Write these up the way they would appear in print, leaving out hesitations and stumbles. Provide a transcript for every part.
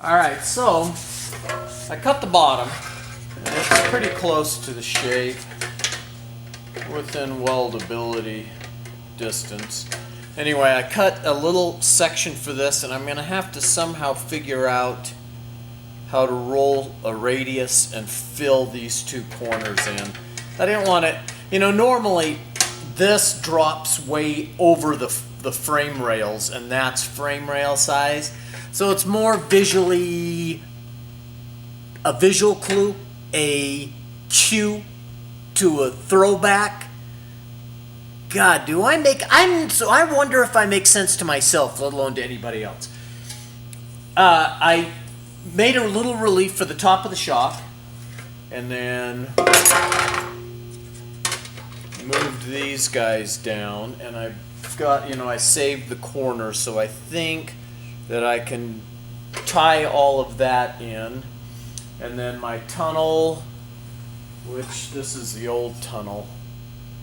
Alright, so I cut the bottom, and it's pretty close to the shape, within weldability distance. Anyway, I cut a little section for this, and I'm going to have to somehow figure out how to roll a radius and fill these two corners in. I didn't want it, normally this drops way over the frame rails, and that's frame rail size. So it's more visually a visual clue, a cue to a throwback. God, I wonder if I make sense to myself, let alone to anybody else. I made a little relief for the top of the shock, and then moved these guys down, and I've got, I saved the corner, so I think that I can tie all of that in. And then my tunnel, which this is the old tunnel.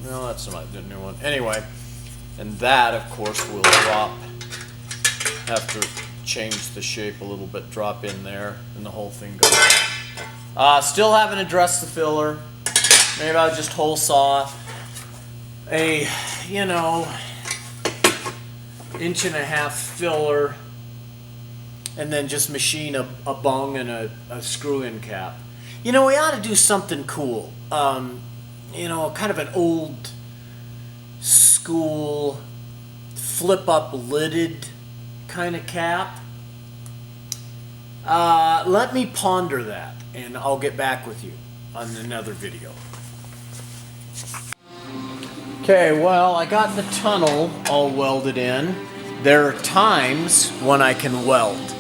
No, that's not the new one. Anyway, and that, of course, will drop. Have to change the shape a little bit, drop in there, and the whole thing goes on. Still haven't addressed the filler. Maybe I'll just hole saw a, 1.5-inch filler, and then just machine a bung and a screw-in cap. We ought to do something cool. Kind of an old school flip-up lidded kind of cap. Let me ponder that, and I'll get back with you on another video. Okay, well, I got the tunnel all welded in. There are times when I can weld.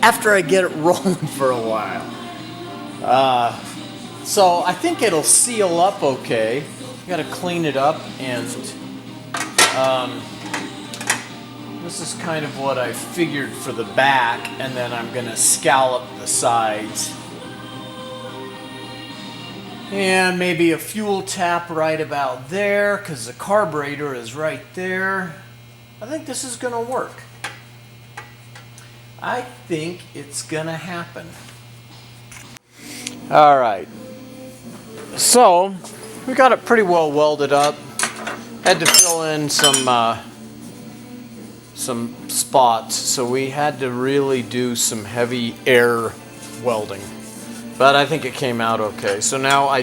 After I get it rolling for a while. So I think it'll seal up okay. Got to clean it up, and this is kind of what I figured for the back, and then I'm going to scallop the sides. And maybe a fuel tap right about there, because the carburetor is right there. I think this is going to work. I think it's going to happen. Alright. So, we got it pretty well welded up. Had to fill in some spots, so we had to really do some heavy air welding. But I think it came out okay. So now I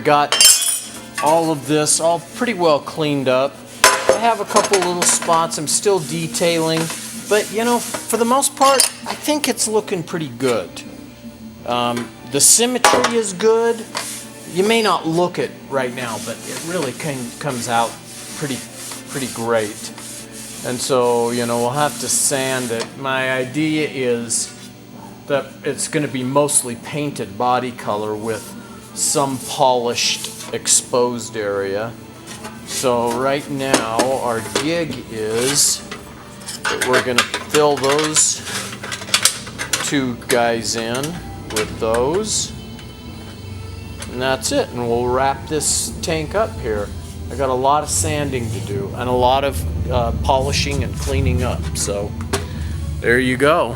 got all of this all pretty well cleaned up. I have a couple little spots I'm still detailing, but for the most part, I think it's looking pretty good. The symmetry is good. You may not look it right now, but it really comes out pretty great. And so, we'll have to sand it. My idea is that it's going to be mostly painted body color with some polished exposed area. So right now our gig is that we're going to fill those two guys in with those, and that's it, and we'll wrap this tank up here. I got a lot of sanding to do and a lot of polishing and cleaning up, so there you go.